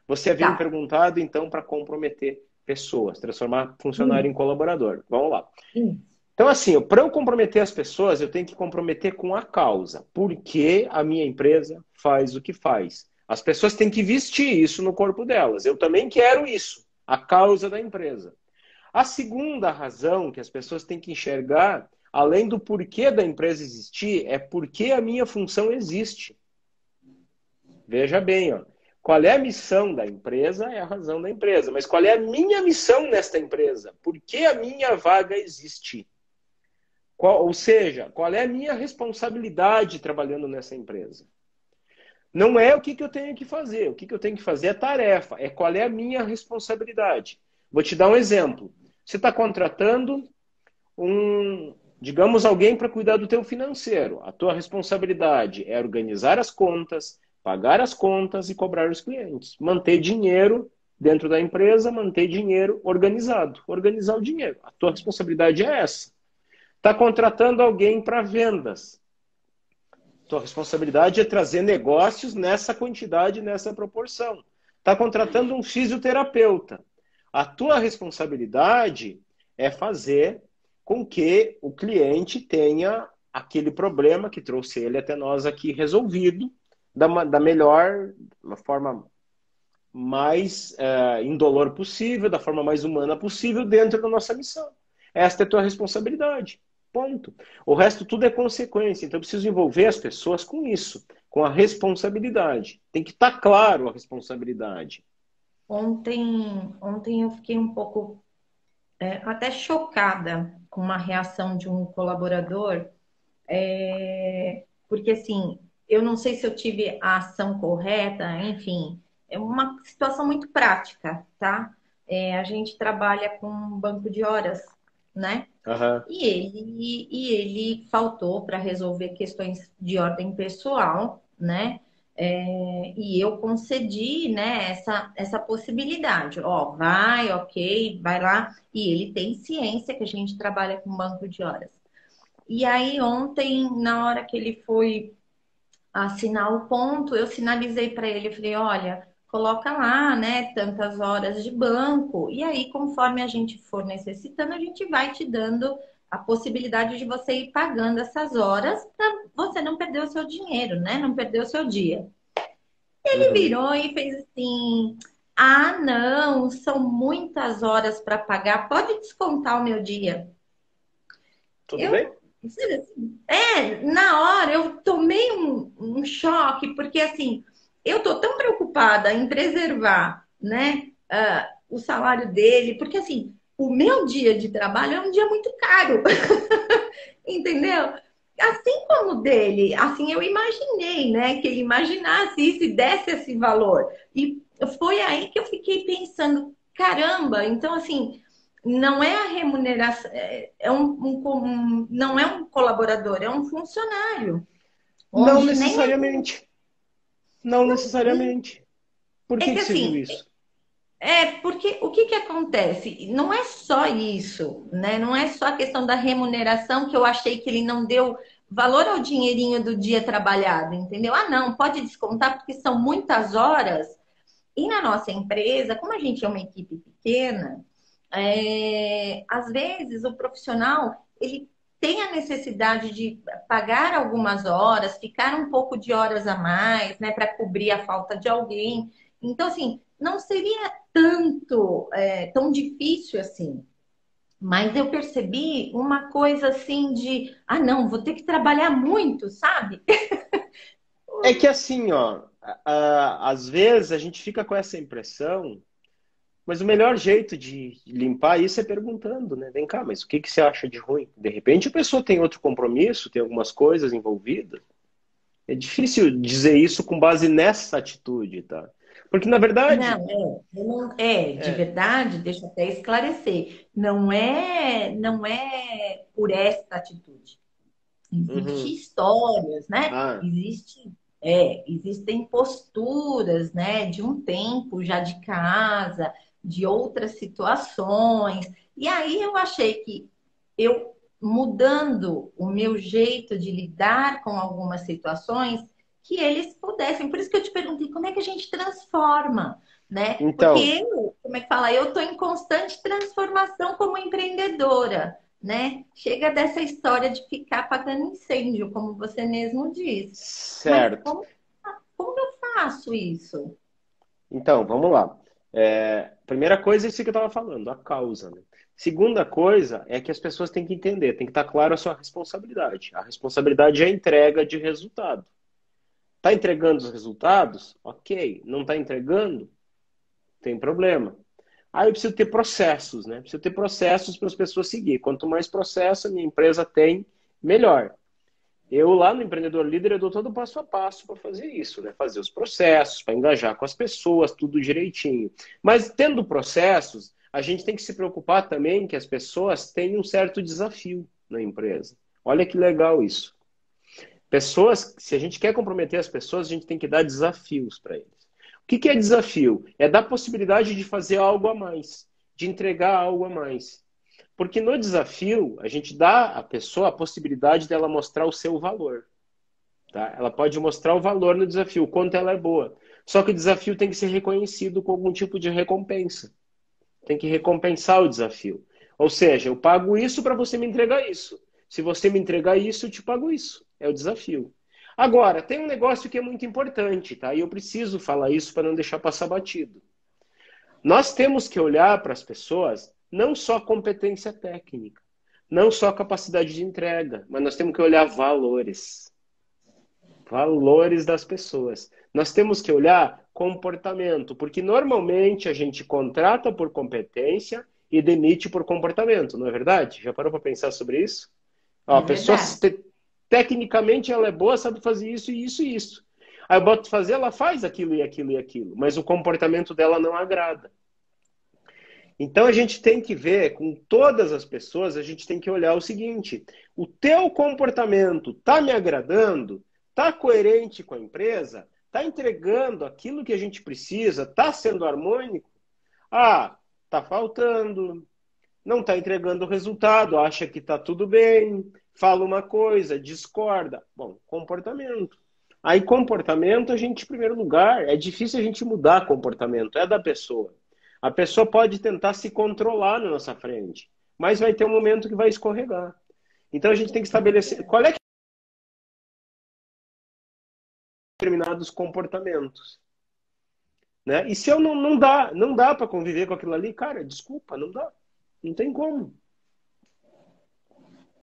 Você havia me Tá. perguntado, então, para comprometer pessoas, transformar funcionário em colaborador. Vamos lá. Isso. Então, assim, para eu comprometer as pessoas, eu tenho que comprometer com a causa. Por que a minha empresa faz o que faz? As pessoas têm que vestir isso no corpo delas. Eu também quero isso, a causa da empresa. A segunda razão que as pessoas têm que enxergar, além do porquê da empresa existir, é porque a minha função existe. Veja bem, ó. Qual é a missão da empresa é a razão da empresa, mas qual é a minha missão nesta empresa? Por que a minha vaga existe? Ou seja, qual é a minha responsabilidade trabalhando nessa empresa? Não é o que eu tenho que fazer. O que eu tenho que fazer é tarefa. É qual é a minha responsabilidade. Vou te dar um exemplo. Você está contratando digamos, alguém para cuidar do teu financeiro. A tua responsabilidade é organizar as contas, pagar as contas e cobrar os clientes. Manter dinheiro dentro da empresa, manter dinheiro organizado. Organizar o dinheiro. A tua responsabilidade é essa. Está contratando alguém para vendas. Tua responsabilidade é trazer negócios nessa quantidade, nessa proporção. Está contratando um fisioterapeuta. A tua responsabilidade é fazer com que o cliente tenha aquele problema que trouxe ele até nós aqui resolvido da melhor, uma forma mais indolor possível, da forma mais humana possível, dentro da nossa missão. Esta é a tua responsabilidade. Ponto. O resto tudo é consequência. Então eu preciso envolver as pessoas com isso, com a responsabilidade. Tem que estar claro a responsabilidade. Ontem eu fiquei um pouco até chocada com uma reação de um colaborador, porque assim, eu não sei se eu tive a ação correta, enfim, é uma situação muito prática, tá? A gente trabalha com um banco de horas, né? Aham. E ele faltou para resolver questões de ordem pessoal, né? E eu concedi, né, essa possibilidade. Ó, vai, ok, vai lá. E ele tem ciência que a gente trabalha com banco de horas. E aí, ontem, na hora que ele foi assinar o ponto, eu sinalizei para ele, eu falei, olha, coloca lá, né, tantas horas de banco, e aí, conforme a gente for necessitando, a gente vai te dando a possibilidade de você ir pagando essas horas para você não perder o seu dinheiro, né, não perder o seu dia. Ele Uhum. virou e fez assim, ah, não, são muitas horas para pagar, pode descontar o meu dia. Tudo bem? Eu, na hora eu tomei um choque, porque assim, eu tô tão preocupada em preservar, né, o salário dele, porque assim, o meu dia de trabalho é um dia muito caro, entendeu? Assim como o dele, assim eu imaginei, né, que ele imaginasse isso e desse esse valor. E foi aí que eu fiquei pensando, caramba, então assim, não é a remuneração, não é um colaborador, é um funcionário, Não onde nem é, necessariamente. Não necessariamente. Por é que que que você viu assim, isso? porque o que que acontece? Não é só isso, né? Não é só a questão da remuneração que eu achei que ele não deu valor ao dinheirinho do dia trabalhado, entendeu? Ah, não, pode descontar porque são muitas horas. E na nossa empresa, como a gente é uma equipe pequena, às vezes o profissional ele tem a necessidade de pagar algumas horas, ficar um pouco de horas a mais, né, para cobrir a falta de alguém. Então, assim, não seria tão difícil assim. Mas eu percebi uma coisa assim de, ah, não, vou ter que trabalhar muito, sabe? É que assim, ó, às vezes a gente fica com essa impressão. Mas o melhor jeito de limpar isso é perguntando, né? Vem cá, mas o que que você acha de ruim? De repente a pessoa tem outro compromisso, tem algumas coisas envolvidas. É difícil dizer isso com base nessa atitude, tá? Porque na verdade, Não, de é, verdade, deixa eu até esclarecer. Não é por esta atitude. Existem uhum, histórias, né? ah, Existem posturas, né, de um tempo já de casa, de outras situações. E aí eu achei que eu mudando o meu jeito de lidar com algumas situações, que eles pudessem. Por isso que eu te perguntei como é que a gente transforma, né? Porque Então, eu, como é que fala? Eu estou em constante transformação como empreendedora, né? Chega dessa história de ficar apagando incêndio, como você mesmo disse. Mas certo. como eu faço isso? Então, vamos lá. Primeira coisa é isso que eu estava falando, a causa, né? Segunda coisa é que as pessoas têm que entender, tem que estar claro a sua responsabilidade. A responsabilidade é a entrega de resultado. Está entregando os resultados? Ok. Não está entregando? Tem problema. Aí eu preciso ter processos, né? Preciso ter processos para as pessoas seguir. Quanto mais processo a minha empresa tem, melhor. Eu lá no Empreendedor Líder eu dou todo o passo a passo para fazer isso, né? Fazer os processos, para engajar com as pessoas, tudo direitinho. Mas tendo processos, a gente tem que se preocupar também que as pessoas tenham um certo desafio na empresa. Olha que legal isso. Pessoas, se a gente quer comprometer as pessoas, a gente tem que dar desafios para eles. O que é desafio? É dar possibilidade de fazer algo a mais, de entregar algo a mais. Porque no desafio, a gente dá à pessoa a possibilidade dela mostrar o seu valor. Tá? Ela pode mostrar o valor no desafio, o quanto ela é boa. Só que o desafio tem que ser reconhecido com algum tipo de recompensa. Tem que recompensar o desafio. Ou seja, eu pago isso para você me entregar isso. Se você me entregar isso, eu te pago isso. É o desafio. Agora, tem um negócio que é muito importante, tá? E eu preciso falar isso para não deixar passar batido. Nós temos que olhar para as pessoas não só competência técnica, não só capacidade de entrega, mas nós temos que olhar valores. Valores das pessoas. Nós temos que olhar comportamento, porque normalmente a gente contrata por competência e demite por comportamento, não é verdade? Já parou para pensar sobre isso? Ó, É a pessoa verdade. tecnicamente ela é boa, sabe fazer isso e isso e isso. Aí eu boto fazer, ela faz aquilo e aquilo e aquilo, mas o comportamento dela não agrada. Então a gente tem que ver com todas as pessoas, a gente tem que olhar o seguinte: o teu comportamento está me agradando? Está coerente com a empresa? Está entregando aquilo que a gente precisa? Está sendo harmônico? Ah, está faltando, não está entregando o resultado, acha que está tudo bem, fala uma coisa, discorda. Bom, comportamento. Aí, comportamento, a gente, em primeiro lugar, é difícil a gente mudar comportamento, é da pessoa. A pessoa pode tentar se controlar na nossa frente, mas vai ter um momento que vai escorregar. Então, a gente tem que estabelecer qual é que é determinados comportamentos. Né? E se eu não dá para conviver com aquilo ali, cara, desculpa, não dá. Não tem como.